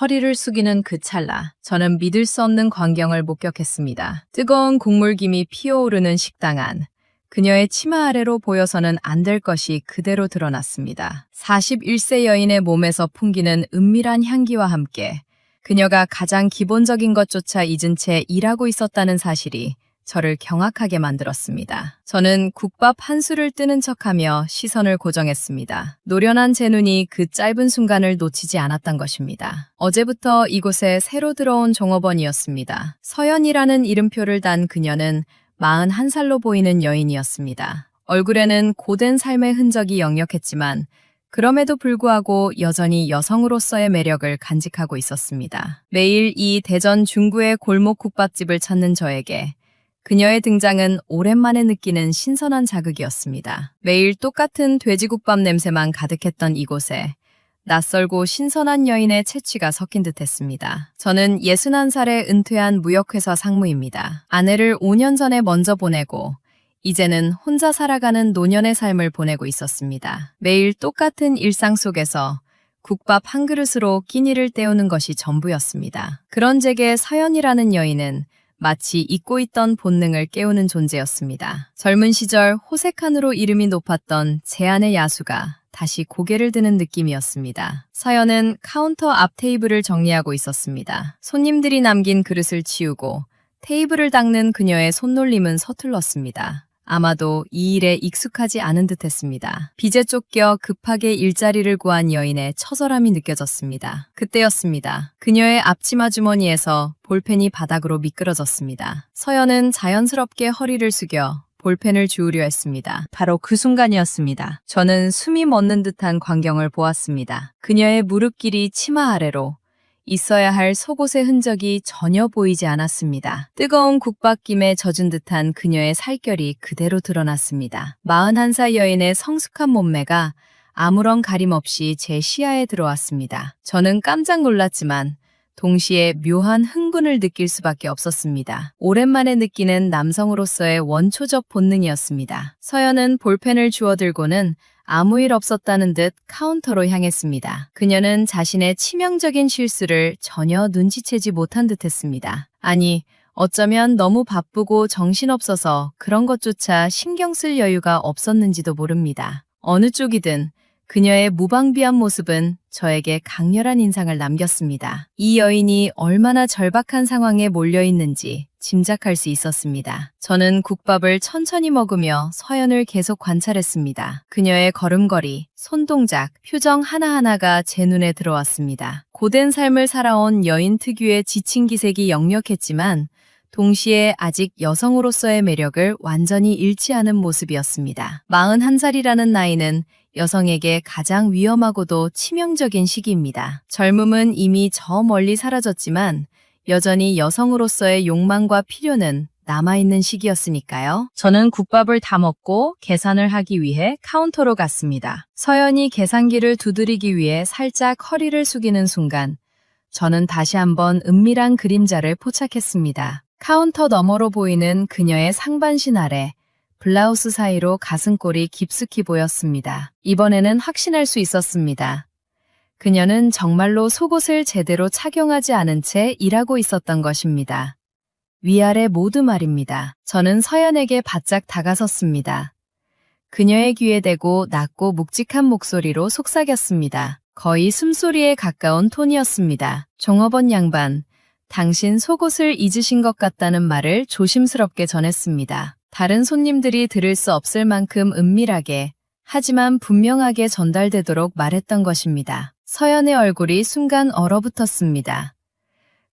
허리를 숙이는 그 찰나, 저는 믿을 수 없는 광경을 목격했습니다. 뜨거운 국물김이 피어오르는 식당 안. 그녀의 치마 아래로 보여서는 안 될 것이 그대로 드러났습니다. 41세 여인의 몸에서 풍기는 은밀한 향기와 함께 그녀가 가장 기본적인 것조차 잊은 채 일하고 있었다는 사실이 저를 경악하게 만들었습니다. 저는 국밥 한 술을 뜨는 척하며 시선을 고정했습니다. 노련한 제 눈이 그 짧은 순간을 놓치지 않았던 것입니다. 어제부터 이곳에 새로 들어온 종업원이었습니다. 서연이라는 이름표를 단 그녀는 41살로 보이는 여인이었습니다. 얼굴에는 고된 삶의 흔적이 역력했지만 그럼에도 불구하고 여전히 여성으로서의 매력을 간직하고 있었습니다. 매일 이 대전 중구의 골목 국밥집을 찾는 저에게 그녀의 등장은 오랜만에 느끼는 신선한 자극이었습니다. 매일 똑같은 돼지국밥 냄새만 가득했던 이곳에 낯설고 신선한 여인의 채취가 섞인 듯했습니다. 저는 61살에 은퇴한 무역회사 상무입니다. 아내를 5년 전에 먼저 보내고 이제는 혼자 살아가는 노년의 삶을 보내고 있었습니다. 매일 똑같은 일상 속에서 국밥 한 그릇으로 끼니를 때우는 것이 전부였습니다. 그런 제게 서연이라는 여인은 마치 잊고 있던 본능을 깨우는 존재였습니다. 젊은 시절 호색한으로 이름이 높았던 제 아내 야수가 다시 고개를 드는 느낌이었습니다. 서연은 카운터 앞 테이블을 정리하고 있었습니다. 손님들이 남긴 그릇을 치우고 테이블을 닦는 그녀의 손놀림은 서툴렀습니다. 아마도 이 일에 익숙하지 않은 듯했습니다. 빚에 쫓겨 급하게 일자리를 구한 여인의 처절함이 느껴졌습니다. 그때였습니다. 그녀의 앞치마 주머니에서 볼펜이 바닥으로 미끄러졌습니다. 서연은 자연스럽게 허리를 숙여 볼펜을 주우려 했습니다. 바로 그 순간이었습니다. 저는 숨이 멎는 듯한 광경을 보았습니다. 그녀의 무릎 길이 치마 아래로 있어야 할 속옷의 흔적이 전혀 보이지 않았습니다. 뜨거운 국밥김에 젖은 듯한 그녀의 살결이 그대로 드러났습니다. 41살 여인의 성숙한 몸매가 아무런 가림 없이 제 시야에 들어왔습니다. 저는 깜짝 놀랐지만 동시에 묘한 흥분을 느낄 수밖에 없었습니다. 오랜만에 느끼는 남성으로서의 원초적 본능이었습니다. 서연은 볼펜을 주워들고는 아무 일 없었다는 듯 카운터로 향했습니다. 그녀는 자신의 치명적인 실수를 전혀 눈치채지 못한 듯했습니다. 아니, 어쩌면 너무 바쁘고 정신없어서 그런 것조차 신경 쓸 여유가 없었는지도 모릅니다. 어느 쪽이든 그녀의 무방비한 모습은 저에게 강렬한 인상을 남겼습니다. 이 여인이 얼마나 절박한 상황에 몰려있는지 짐작할 수 있었습니다. 저는 국밥을 천천히 먹으며 서연을 계속 관찰했습니다. 그녀의 걸음걸이, 손동작, 표정 하나하나가 제 눈에 들어왔습니다. 고된 삶을 살아온 여인 특유의 지친 기색이 역력했지만 동시에 아직 여성으로서의 매력을 완전히 잃지 않은 모습이었습니다. 41살이라는 나이는 여성에게 가장 위험하고도 치명적인 시기입니다. 젊음은 이미 저 멀리 사라졌지만 여전히 여성으로서의 욕망과 필요는 남아있는 시기였으니까요. 저는 국밥을 다 먹고 계산을 하기 위해 카운터로 갔습니다. 서연이 계산기를 두드리기 위해 살짝 허리를 숙이는 순간 저는 다시 한번 은밀한 그림자를 포착했습니다. 카운터 너머로 보이는 그녀의 상반신 아래 블라우스 사이로 가슴골이 깊숙이 보였습니다. 이번에는 확신할 수 있었습니다. 그녀는 정말로 속옷을 제대로 착용하지 않은 채 일하고 있었던 것입니다. 위아래 모두 말입니다. 저는 서연에게 바짝 다가섰습니다. 그녀의 귀에 대고 낮고 묵직한 목소리로 속삭였습니다. 거의 숨소리에 가까운 톤이었습니다. 종업원 양반, 당신 속옷을 잊으신 것 같다는 말을 조심스럽게 전했습니다. 다른 손님들이 들을 수 없을 만큼 은밀하게, 하지만 분명하게 전달되도록 말했던 것입니다. 서연의 얼굴이 순간 얼어붙었습니다.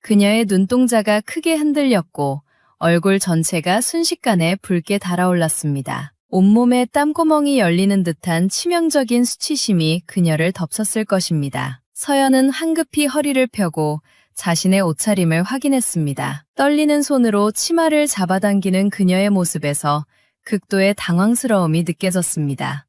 그녀의 눈동자가 크게 흔들렸고 얼굴 전체가 순식간에 붉게 달아올랐습니다. 온몸에 땀구멍이 열리는 듯한 치명적인 수치심이 그녀를 덮쳤을 것입니다. 서연은 황급히 허리를 펴고 자신의 옷차림을 확인했습니다. 떨리는 손으로 치마를 잡아당기는 그녀의 모습에서 극도의 당황스러움이 느껴졌습니다.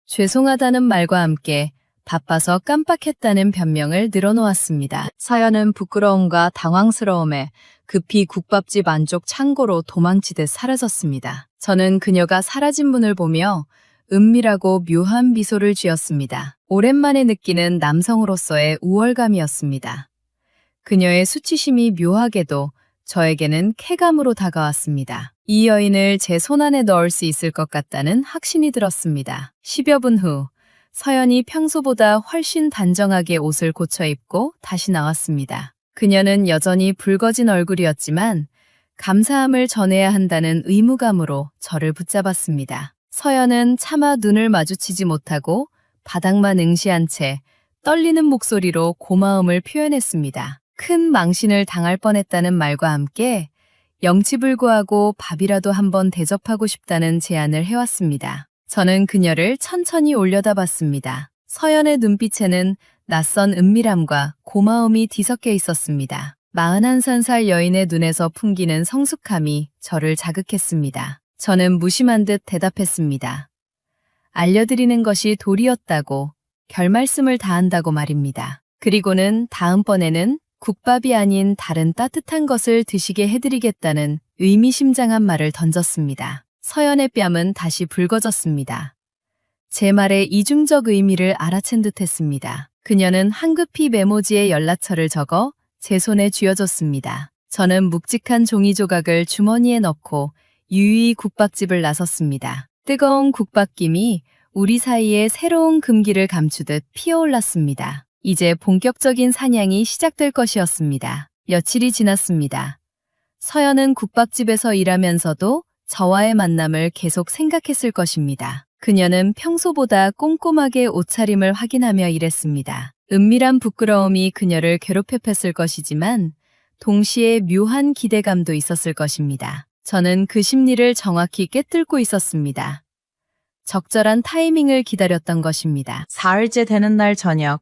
죄송하다는 말과 함께 바빠서 깜빡했다는 변명을 늘어놓았습니다. 서연은 부끄러움과 당황스러움에 급히 국밥집 안쪽 창고로 도망치듯 사라졌습니다. 저는 그녀가 사라진 문을 보며 은밀하고 묘한 미소를 지었습니다. 오랜만에 느끼는 남성으로서의 우월감이었습니다. 그녀의 수치심이 묘하게도 저에게는 쾌감으로 다가왔습니다. 이 여인을 제 손안에 넣을 수 있을 것 같다는 확신이 들었습니다. 10여 분 후 서연이 평소보다 훨씬 단정하게 옷을 고쳐 입고 다시 나왔습니다. 그녀는 여전히 붉어진 얼굴이었지만 감사함을 전해야 한다는 의무감으로 저를 붙잡았습니다. 서연은 차마 눈을 마주치지 못하고 바닥만 응시한 채 떨리는 목소리로 고마움을 표현했습니다. 큰 망신을 당할 뻔했다는 말과 함께 영치불고하고 밥이라도 한번 대접하고 싶다는 제안을 해왔습니다. 저는 그녀를 천천히 올려다봤습니다. 서연의 눈빛에는 낯선 은밀함과 고마움이 뒤섞여 있었습니다. 41살 여인의 눈에서 풍기는 성숙함이 저를 자극했습니다. 저는 무심한 듯 대답했습니다. 알려드리는 것이 도리였다고, 결말씀을 다한다고 말입니다. 그리고는 다음번에는 국밥이 아닌 다른 따뜻한 것을 드시게 해드리겠다는 의미심장한 말을 던졌습니다. 서연의 뺨은 다시 붉어졌습니다. 제 말의 이중적 의미를 알아챈 듯 했습니다. 그녀는 황급히 메모지에 연락처를 적어 제 손에 쥐어줬습니다. 저는 묵직한 종이 조각을 주머니에 넣고 유유히 국밥집을 나섰습니다. 뜨거운 국밥김이 우리 사이에 새로운 금기를 감추듯 피어올랐습니다. 이제 본격적인 사냥이 시작될 것이었습니다. 며칠이 지났습니다. 서연은 국밥집에서 일하면서도 저와의 만남을 계속 생각했을 것입니다. 그녀는 평소보다 꼼꼼하게 옷차림을 확인하며 일했습니다. 은밀한 부끄러움이 그녀를 괴롭혔을 것이지만 동시에 묘한 기대감도 있었을 것입니다. 저는 그 심리를 정확히 꿰뚫고 있었습니다. 적절한 타이밍을 기다렸던 것입니다. 사흘째 되는 날 저녁,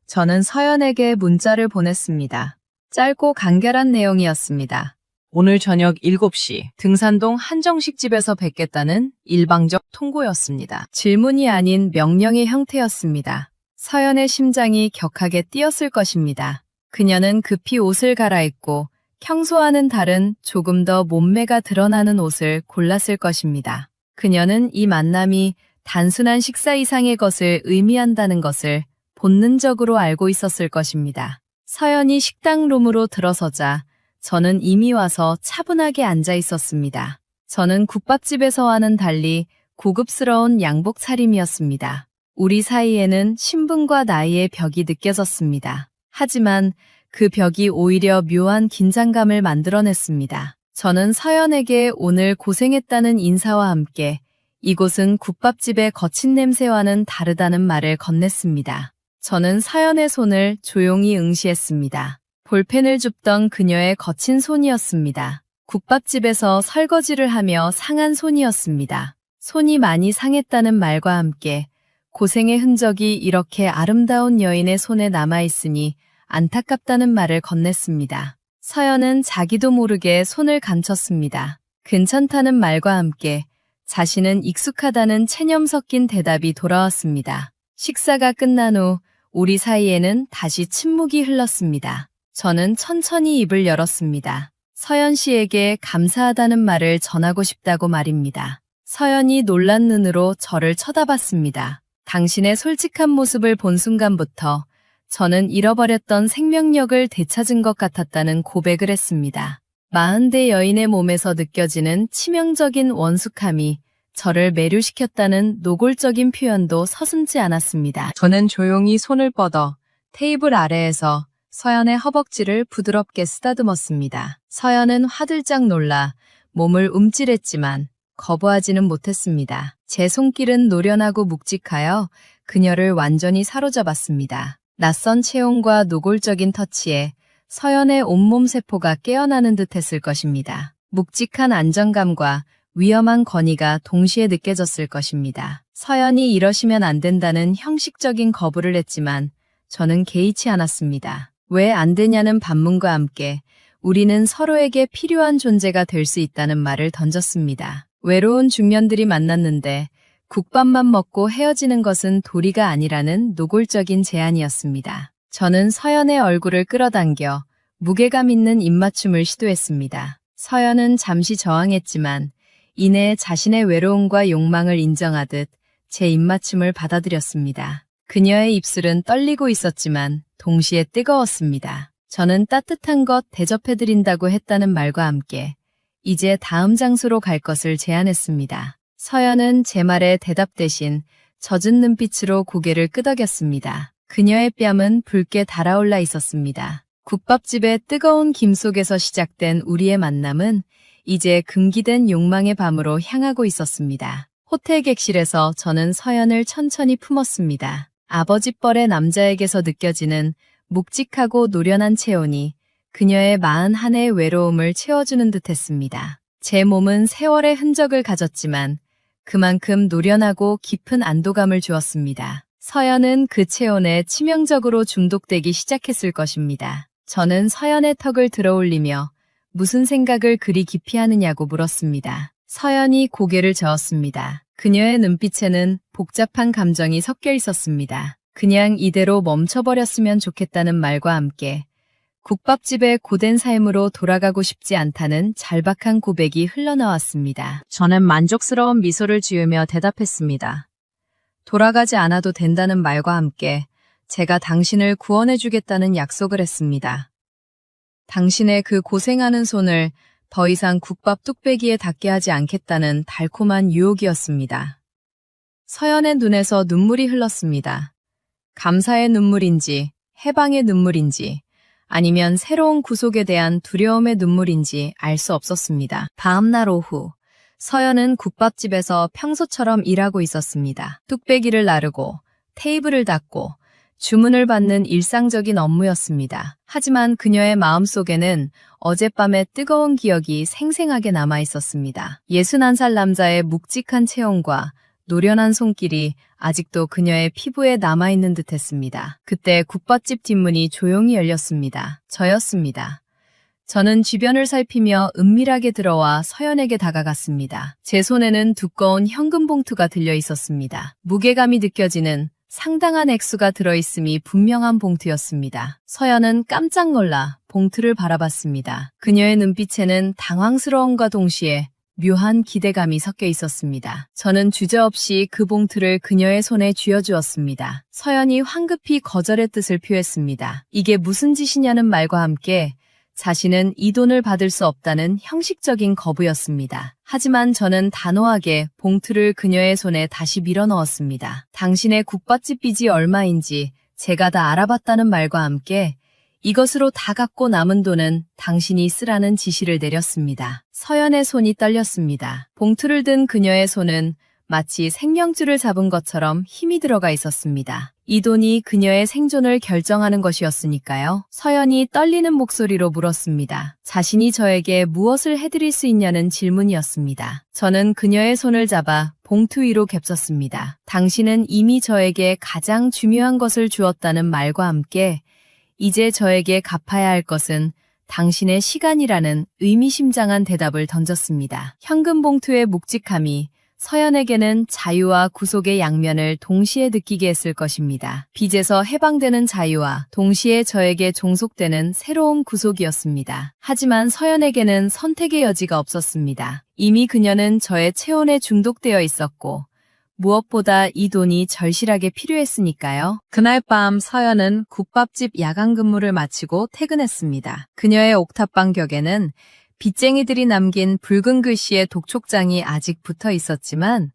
저는 서연에게 문자를 보냈습니다. 짧고 간결한 내용이었습니다. 오늘 저녁 7시 등산동 한정식집에서 뵙겠다는 일방적 통보였습니다. 질문이 아닌 명령의 형태였습니다. 서연의 심장이 격하게 뛰었을 것입니다. 그녀는 급히 옷을 갈아입고 평소와는 다른 조금 더 몸매가 드러나는 옷을 골랐을 것입니다. 그녀는 이 만남이 단순한 식사 이상의 것을 의미한다는 것을 본능적으로 알고 있었을 것입니다. 서연이 식당룸으로 들어서자 저는 이미 와서 차분하게 앉아 있었습니다. 저는 국밥집에서와는 달리 고급스러운 양복 차림이었습니다. 우리 사이에는 신분과 나이의 벽이 느껴졌습니다. 하지만 그 벽이 오히려 묘한 긴장감을 만들어냈습니다. 저는 서연에게 오늘 고생했다는 인사와 함께 이곳은 국밥집의 거친 냄새와는 다르다는 말을 건넸습니다. 저는 서연의 손을 조용히 응시했습니다. 볼펜을 줍던 그녀의 거친 손이었습니다. 국밥집에서 설거지를 하며 상한 손이었습니다. 손이 많이 상했다는 말과 함께 고생의 흔적이 이렇게 아름다운 여인의 손에 남아있으니 안타깝다는 말을 건넸습니다. 서연은 자기도 모르게 손을 감췄습니다. 괜찮다는 말과 함께 자신은 익숙하다는 체념 섞인 대답이 돌아왔습니다. 식사가 끝난 후 우리 사이에는 다시 침묵이 흘렀습니다. 저는 천천히 입을 열었습니다. 서연 씨에게 감사하다는 말을 전하고 싶다고 말입니다. 서연이 놀란 눈으로 저를 쳐다봤습니다. 당신의 솔직한 모습을 본 순간부터 저는 잃어버렸던 생명력을 되찾은 것 같았다는 고백을 했습니다. 40대 여인의 몸에서 느껴지는 치명적인 원숙함이 저를 매료시켰다는 노골적인 표현도 서슴지 않았습니다. 저는 조용히 손을 뻗어 테이블 아래에서 서연의 허벅지를 부드럽게 쓰다듬었습니다. 서연은 화들짝 놀라 몸을 움찔했지만 거부하지는 못했습니다. 제 손길은 노련하고 묵직하여 그녀를 완전히 사로잡았습니다. 낯선 체온과 노골적인 터치에 서연의 온몸 세포가 깨어나는 듯 했을 것입니다. 묵직한 안정감과 위험한 권위가 동시에 느껴졌을 것입니다. 서연이 이러시면 안 된다는 형식적인 거부를 했지만 저는 개의치 않았습니다. 왜 안 되냐는 반문과 함께 우리는 서로에게 필요한 존재가 될 수 있다는 말을 던졌습니다. 외로운 중년들이 만났는데 국밥만 먹고 헤어지는 것은 도리가 아니라는 노골적인 제안이었습니다. 저는 서연의 얼굴을 끌어당겨 무게감 있는 입맞춤을 시도했습니다. 서연은 잠시 저항했지만 이내 자신의 외로움과 욕망을 인정하듯 제 입맞춤을 받아들였습니다. 그녀의 입술은 떨리고 있었지만 동시에 뜨거웠습니다. 저는 따뜻한 것 대접해드린다고 했다는 말과 함께 이제 다음 장소로 갈 것을 제안했습니다. 서연은 제 말에 대답 대신 젖은 눈빛으로 고개를 끄덕였습니다. 그녀의 뺨은 붉게 달아올라 있었습니다. 국밥집의 뜨거운 김 속에서 시작된 우리의 만남은 이제 금기된 욕망의 밤으로 향하고 있었습니다. 호텔 객실에서 저는 서연을 천천히 품었습니다. 아버지뻘의 남자에게서 느껴지는 묵직하고 노련한 체온이 그녀의 41의 외로움을 채워주는 듯했습니다. 제 몸은 세월의 흔적을 가졌지만 그만큼 노련하고 깊은 안도감을 주었습니다. 서연은 그 체온에 치명적으로 중독되기 시작했을 것입니다. 저는 서연의 턱을 들어올리며 무슨 생각을 그리 깊이 하느냐고 물었습니다. 서연이 고개를 저었습니다. 그녀의 눈빛에는 복잡한 감정이 섞여 있었습니다. 그냥 이대로 멈춰버렸으면 좋겠다는 말과 함께 국밥집의 고된 삶으로 돌아가고 싶지 않다는 절박한 고백이 흘러나왔습니다. 저는 만족스러운 미소를 지으며 대답했습니다. 돌아가지 않아도 된다는 말과 함께 제가 당신을 구원해주겠다는 약속을 했습니다. 당신의 그 고생하는 손을 더 이상 국밥 뚝배기에 닿게 하지 않겠다는 달콤한 유혹이었습니다. 서연의 눈에서 눈물이 흘렀습니다. 감사의 눈물인지, 해방의 눈물인지, 아니면 새로운 구속에 대한 두려움의 눈물인지 알 수 없었습니다. 다음날 오후, 서연은 국밥집에서 평소처럼 일하고 있었습니다. 뚝배기를 나르고, 테이블을 닦고, 주문을 받는 일상적인 업무였습니다. 하지만 그녀의 마음속에는 어젯밤의 뜨거운 기억이 생생하게 남아 있었습니다. 61살 남자의 묵직한 체온과 노련한 손길이 아직도 그녀의 피부에 남아있는 듯했습니다. 그때 국밥집 뒷문이 조용히 열렸습니다. 저였습니다. 저는 주변을 살피며 은밀하게 들어와 서연에게 다가갔습니다. 제 손에는 두꺼운 현금 봉투가 들려 있었습니다. 무게감이 느껴지는 상당한 액수가 들어있음이 분명한 봉투였습니다. 서연은 깜짝 놀라 봉투를 바라봤습니다. 그녀의 눈빛에는 당황스러움과 동시에 묘한 기대감이 섞여 있었습니다. 저는 주저없이 그 봉투를 그녀의 손에 쥐어주었습니다. 서연이 황급히 거절의 뜻을 표했습니다. 이게 무슨 짓이냐는 말과 함께 자신은 이 돈을 받을 수 없다는 형식적인 거부였습니다. 하지만 저는 단호하게 봉투를 그녀의 손에 다시 밀어넣었습니다. 당신의 국밥집 빚이 얼마인지 제가 다 알아봤다는 말과 함께 이것으로 다 갚고 남은 돈은 당신이 쓰라는 지시를 내렸습니다. 서연의 손이 떨렸습니다. 봉투를 든 그녀의 손은 마치 생명줄을 잡은 것처럼 힘이 들어가 있었습니다. 이 돈이 그녀의 생존을 결정하는 것이었으니까요. 서연이 떨리는 목소리로 물었습니다. 자신이 저에게 무엇을 해드릴 수 있냐는 질문이었습니다. 저는 그녀의 손을 잡아 봉투 위로 겹쳤습니다. 당신은 이미 저에게 가장 중요한 것을 주었다는 말과 함께 이제 저에게 갚아야 할 것은 당신의 시간이라는 의미심장한 대답을 던졌습니다. 현금 봉투의 묵직함이 서연에게는 자유와 구속의 양면을 동시에 느끼게 했을 것입니다. 빚에서 해방되는 자유와 동시에 저에게 종속되는 새로운 구속이었습니다. 하지만 서연에게는 선택의 여지가 없었습니다. 이미 그녀는 저의 체온에 중독되어 있었고 무엇보다 이 돈이 절실하게 필요했으니까요. 그날 밤 서연은 국밥집 야간 근무를 마치고 퇴근했습니다. 그녀의 옥탑방 벽에는 빚쟁이들이 남긴 붉은 글씨의 독촉장이 아직 붙어 있었지만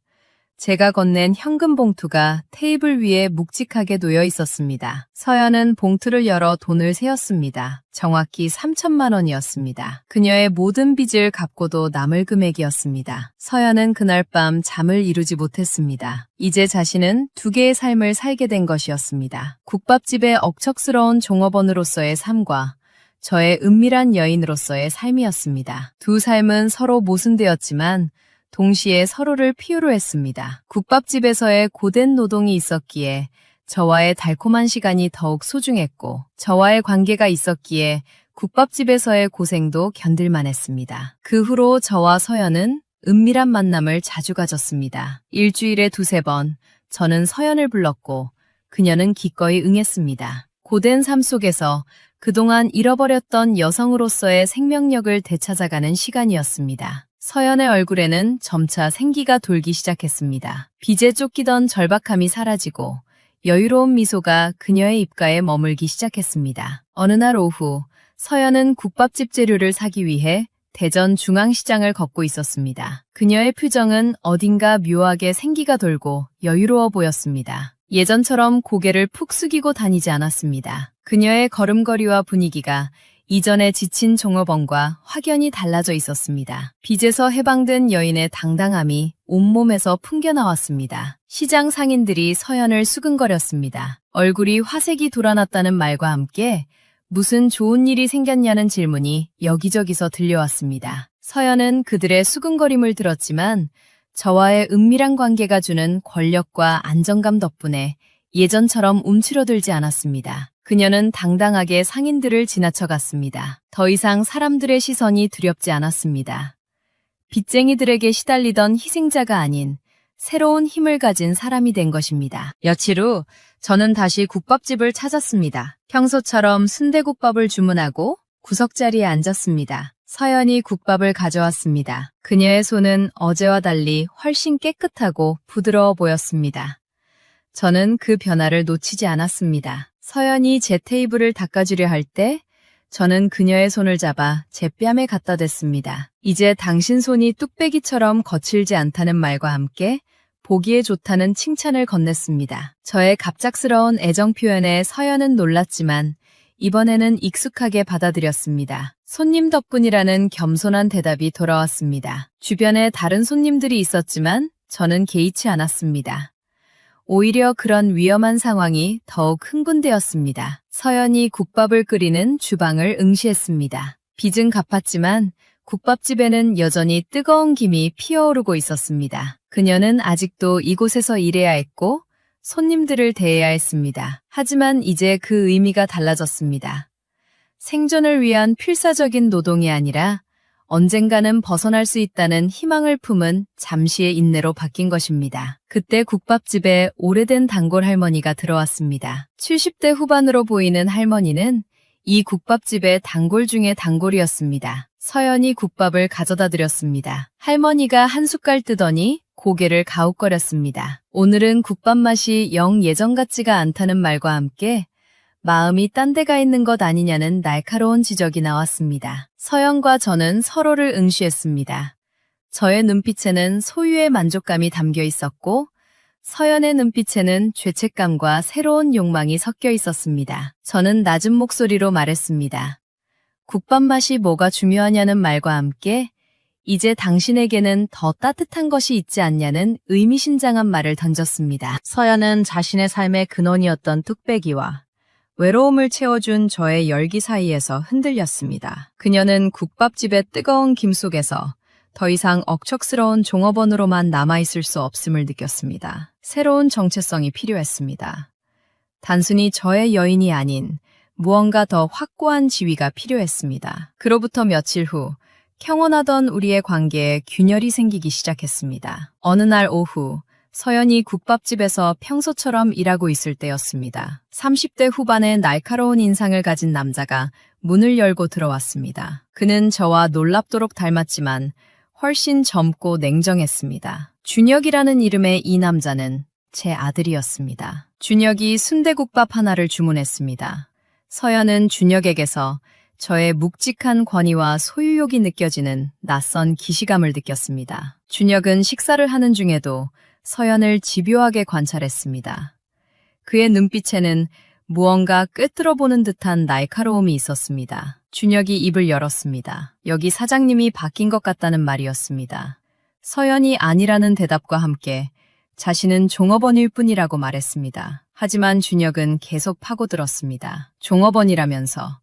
제가 건넨 현금 봉투가 테이블 위에 묵직하게 놓여 있었습니다. 서연은 봉투를 열어 돈을 세었습니다. 정확히 3천만 원이었습니다. 그녀의 모든 빚을 갚고도 남을 금액이었습니다. 서연은 그날 밤 잠을 이루지 못했습니다. 이제 자신은 두 개의 삶을 살게 된 것이었습니다. 국밥집의 억척스러운 종업원으로서의 삶과 저의 은밀한 여인으로서의 삶이었습니다. 두 삶은 서로 모순되었지만 동시에 서로를 필요로 했습니다. 국밥집에서의 고된 노동이 있었기에 저와의 달콤한 시간이 더욱 소중했고 저와의 관계가 있었기에 국밥집에서의 고생도 견딜만 했습니다. 그 후로 저와 서연은 은밀한 만남을 자주 가졌습니다. 일주일에 2~3번 저는 서연을 불렀고 그녀는 기꺼이 응했습니다. 고된 삶 속에서 그동안 잃어버렸던 여성으로서의 생명력을 되찾아가는 시간이었습니다. 서연의 얼굴에는 점차 생기가 돌기 시작했습니다. 빚에 쫓기던 절박함이 사라지고 여유로운 미소가 그녀의 입가에 머물기 시작했습니다. 어느 날 오후, 서연은 국밥집 재료를 사기 위해 대전 중앙시장을 걷고 있었습니다. 그녀의 표정은 어딘가 묘하게 생기가 돌고 여유로워 보였습니다. 예전처럼 고개를 푹 숙이고 다니지 않았습니다. 그녀의 걸음걸이와 분위기가 이전에 지친 종업원과 확연히 달라져 있었습니다. 빚에서 해방된 여인의 당당함이 온몸에서 풍겨나왔습니다. 시장 상인들이 서연을 수근거렸습니다. 얼굴이 화색이 돌아났다는 말과 함께 무슨 좋은 일이 생겼냐는 질문이 여기저기서 들려왔습니다. 서연은 그들의 수근거림을 들었지만 저와의 은밀한 관계가 주는 권력과 안정감 덕분에 예전처럼 움츠러들지 않았습니다. 그녀는 당당하게 상인들을 지나쳐갔습니다. 더 이상 사람들의 시선이 두렵지 않았습니다. 빚쟁이들에게 시달리던 희생자가 아닌 새로운 힘을 가진 사람이 된 것입니다. 며칠 후 저는 다시 국밥집을 찾았습니다. 평소처럼 순대국밥을 주문하고 구석자리에 앉았습니다. 서연이 국밥을 가져왔습니다. 그녀의 손은 어제와 달리 훨씬 깨끗하고 부드러워 보였습니다. 저는 그 변화를 놓치지 않았습니다. 서연이 제 테이블을 닦아주려 할 때 저는 그녀의 손을 잡아 제 뺨에 갖다 댔습니다. 이제 당신 손이 뚝배기처럼 거칠지 않다는 말과 함께 보기에 좋다는 칭찬을 건넸습니다. 저의 갑작스러운 애정 표현에 서연은 놀랐지만 이번에는 익숙하게 받아들였습니다. 손님 덕분이라는 겸손한 대답이 돌아왔습니다. 주변에 다른 손님들이 있었지만 저는 개의치 않았습니다. 오히려 그런 위험한 상황이 더욱 흥분되었습니다. 서연이 국밥을 끓이는 주방을 응시했습니다. 빚은 갚았지만 국밥집에는 여전히 뜨거운 김이 피어오르고 있었습니다. 그녀는 아직도 이곳에서 일해야 했고 손님들을 대해야 했습니다. 하지만 이제 그 의미가 달라졌습니다. 생존을 위한 필사적인 노동이 아니라 언젠가는 벗어날 수 있다는 희망을 품은 잠시의 인내로 바뀐 것입니다. 그때 국밥집에 오래된 단골 할머니가 들어왔습니다. 70대 후반으로 보이는 할머니는 이 국밥집의 단골 중에 단골이었습니다. 서연이 국밥을 가져다 드렸습니다. 할머니가 한 숟갈 뜨더니 고개를 가웃거렸습니다. 오늘은 국밥 맛이 영 예전 같지가 않다는 말과 함께 마음이 딴 데가 있는 것 아니냐는 날카로운 지적이 나왔습니다. 서연과 저는 서로를 응시했습니다. 저의 눈빛에는 소유의 만족감이 담겨 있었고 서연의 눈빛에는 죄책감과 새로운 욕망이 섞여 있었습니다. 저는 낮은 목소리로 말했습니다. 국밥 맛이 뭐가 중요하냐는 말과 함께 이제 당신에게는 더 따뜻한 것이 있지 않냐는 의미심장한 말을 던졌습니다. 서연은 자신의 삶의 근원이었던 뚝배기와 외로움을 채워준 저의 열기 사이에서 흔들렸습니다. 그녀는 국밥집의 뜨거운 김 속에서 더 이상 억척스러운 종업원으로만 남아있을 수 없음을 느꼈습니다. 새로운 정체성이 필요했습니다. 단순히 저의 여인이 아닌 무언가 더 확고한 지위가 필요했습니다. 그로부터 며칠 후 평온하던 우리의 관계에 균열이 생기기 시작했습니다. 어느 날 오후 서연이 국밥집에서 평소처럼 일하고 있을 때였습니다. 30대 후반의 날카로운 인상을 가진 남자가 문을 열고 들어왔습니다. 그는 저와 놀랍도록 닮았지만 훨씬 젊고 냉정했습니다. 준혁이라는 이름의 이 남자는 제 아들이었습니다. 준혁이 순대국밥 하나를 주문했습니다. 서연은 준혁에게서 저의 묵직한 권위와 소유욕이 느껴지는 낯선 기시감을 느꼈습니다. 준혁은 식사를 하는 중에도 서연을 집요하게 관찰했습니다. 그의 눈빛에는 무언가 꿰뚫어보는 듯한 날카로움이 있었습니다. 준혁이 입을 열었습니다. 여기 사장님이 바뀐 것 같다는 말이었습니다. 서연이 아니라는 대답과 함께 자신은 종업원일 뿐이라고 말했습니다. 하지만 준혁은 계속 파고들었습니다. 종업원이라면서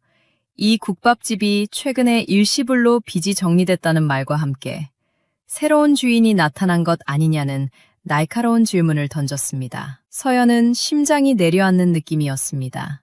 이 국밥집이 최근에 일시불로 빚이 정리됐다는 말과 함께 새로운 주인이 나타난 것 아니냐는 날카로운 질문을 던졌습니다. 서연은 심장이 내려앉는 느낌이었습니다.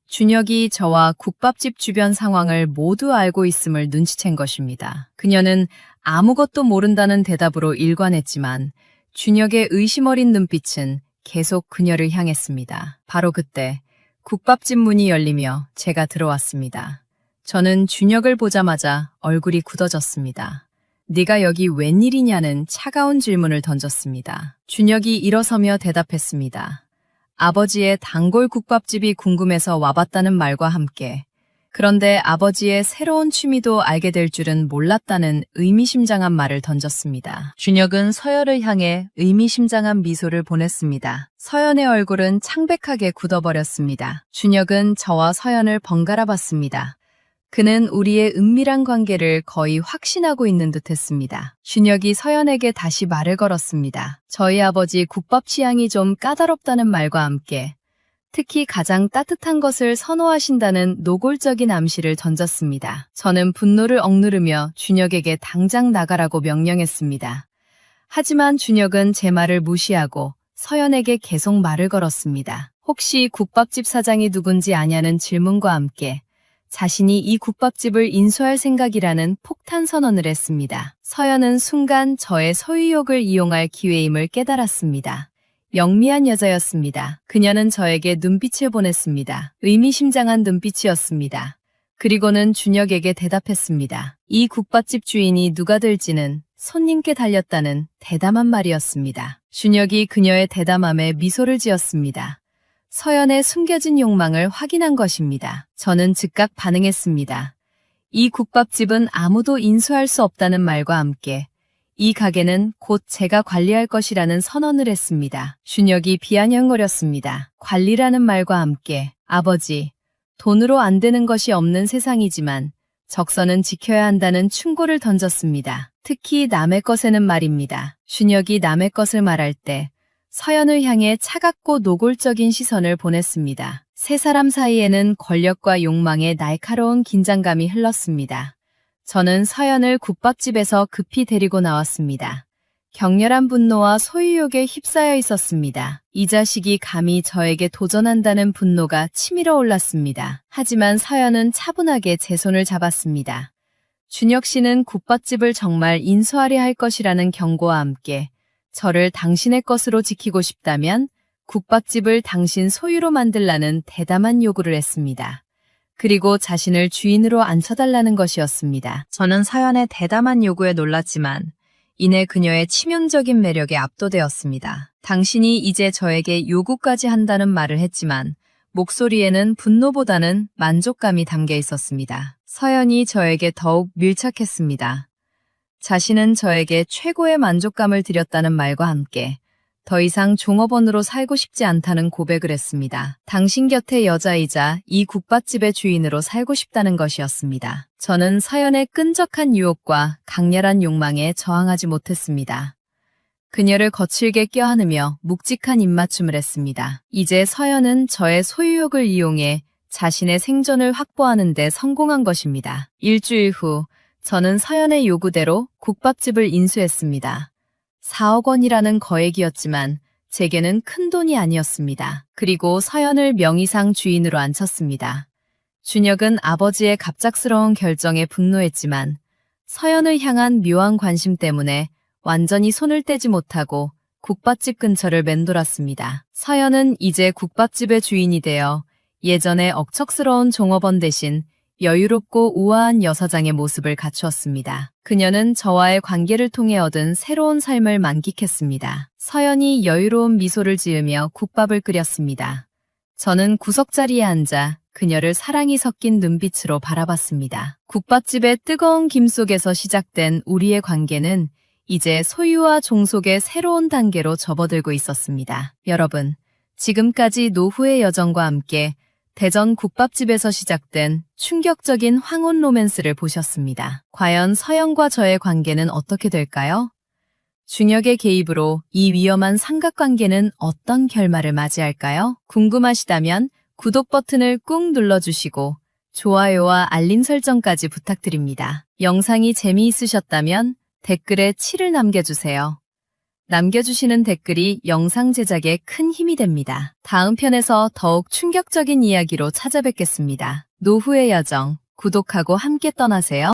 준혁이 저와 국밥집 주변 상황을 모두 알고 있음을 눈치챈 것입니다. 그녀는 아무것도 모른다는 대답으로 일관했지만 준혁의 의심 어린 눈빛은 계속 그녀를 향했습니다. 바로 그때 국밥집 문이 열리며 제가 들어왔습니다. 저는 준혁을 보자마자 얼굴이 굳어졌습니다. 네가 여기 웬일이냐는 차가운 질문을 던졌습니다. 준혁이 일어서며 대답했습니다. 아버지의 단골 국밥집이 궁금해서 와봤다는 말과 함께 그런데 아버지의 새로운 취미도 알게 될 줄은 몰랐다는 의미심장한 말을 던졌습니다. 준혁은 서연을 향해 의미심장한 미소를 보냈습니다. 서연의 얼굴은 창백하게 굳어버렸습니다. 준혁은 저와 서연을 번갈아 봤습니다. 그는 우리의 은밀한 관계를 거의 확신하고 있는 듯했습니다. 준혁이 서연에게 다시 말을 걸었습니다. 저희 아버지 국밥 취향이 좀 까다롭다는 말과 함께 특히 가장 따뜻한 것을 선호하신다는 노골적인 암시를 던졌습니다. 저는 분노를 억누르며 준혁에게 당장 나가라고 명령했습니다. 하지만 준혁은 제 말을 무시하고 서연에게 계속 말을 걸었습니다. 혹시 국밥집 사장이 누군지 아냐는 질문과 함께 자신이 이 국밥집을 인수할 생각이라는 폭탄 선언을 했습니다. 서연은 순간 저의 소유욕을 이용할 기회임을 깨달았습니다. 영미한 여자였습니다. 그녀는 저에게 눈빛을 보냈습니다. 의미심장한 눈빛이었습니다. 그리고는 준혁에게 대답했습니다. 이 국밥집 주인이 누가 될지는 손님께 달렸다는 대담한 말이었습니다. 준혁이 그녀의 대담함에 미소를 지었습니다. 서연의 숨겨진 욕망을 확인한 것입니다. 저는 즉각 반응했습니다. 이 국밥집은 아무도 인수할 수 없다는 말과 함께 이 가게는 곧 제가 관리할 것이라는 선언을 했습니다. 준혁이 비아냥거렸습니다. 관리라는 말과 함께 아버지, 돈으로 안 되는 것이 없는 세상이지만 적선은 지켜야 한다는 충고를 던졌습니다. 특히 남의 것에는 말입니다. 준혁이 남의 것을 말할 때 서연을 향해 차갑고 노골적인 시선을 보냈습니다. 세 사람 사이에는 권력과 욕망의 날카로운 긴장감이 흘렀습니다. 저는 서연을 국밥집에서 급히 데리고 나왔습니다. 격렬한 분노와 소유욕에 휩싸여 있었습니다. 이 자식이 감히 저에게 도전한다는 분노가 치밀어 올랐습니다. 하지만 서연은 차분하게 제 손을 잡았습니다. 준혁 씨는 국밥집을 정말 인수하려 할 것이라는 경고와 함께 저를 당신의 것으로 지키고 싶다면 국밥집을 당신 소유로 만들라는 대담한 요구를 했습니다. 그리고 자신을 주인으로 앉혀달라는 것이었습니다. 저는 서연의 대담한 요구에 놀랐지만 이내 그녀의 치명적인 매력에 압도되었습니다. 당신이 이제 저에게 요구까지 한다는 말을 했지만 목소리에는 분노보다는 만족감이 담겨 있었습니다. 서연이 저에게 더욱 밀착했습니다. 자신은 저에게 최고의 만족감을 드렸다는 말과 함께 더 이상 종업원으로 살고 싶지 않다는 고백을 했습니다. 당신 곁의 여자이자 이 국밥집의 주인으로 살고 싶다는 것이었습니다. 저는 서연의 끈적한 유혹과 강렬한 욕망에 저항하지 못했습니다. 그녀를 거칠게 껴안으며 묵직한 입맞춤을 했습니다. 이제 서연은 저의 소유욕을 이용해 자신의 생존을 확보하는 데 성공한 것입니다. 일주일 후 저는 서연의 요구대로 국밥집을 인수했습니다. 4억 원이라는 거액이었지만 제게는 큰 돈이 아니었습니다. 그리고 서연을 명의상 주인으로 앉혔습니다. 준혁은 아버지의 갑작스러운 결정에 분노했지만 서연을 향한 묘한 관심 때문에 완전히 손을 떼지 못하고 국밥집 근처를 맴돌았습니다. 서연은 이제 국밥집의 주인이 되어 예전의 억척스러운 종업원 대신 여유롭고 우아한 여사장의 모습을 갖추었습니다. 그녀는 저와의 관계를 통해 얻은 새로운 삶을 만끽했습니다. 서연이 여유로운 미소를 지으며 국밥을 끓였습니다. 저는 구석자리에 앉아 그녀를 사랑이 섞인 눈빛으로 바라봤습니다. 국밥집의 뜨거운 김 속에서 시작된 우리의 관계는 이제 소유와 종속의 새로운 단계로 접어들고 있었습니다. 여러분, 지금까지 노후의 여정과 함께 대전 국밥집에서 시작된 충격적인 황혼 로맨스를 보셨습니다. 과연 서연과 저의 관계는 어떻게 될까요? 준혁의 개입으로 이 위험한 삼각관계는 어떤 결말을 맞이할까요? 궁금하시다면 구독 버튼을 꾹 눌러주시고 좋아요와 알림 설정까지 부탁드립니다. 영상이 재미있으셨다면 댓글에 7을 남겨주세요. 남겨주시는 댓글이 영상 제작에 큰 힘이 됩니다. 다음 편에서 더욱 충격적인 이야기로 찾아뵙겠습니다. 노후의 여정, 구독하고 함께 떠나세요.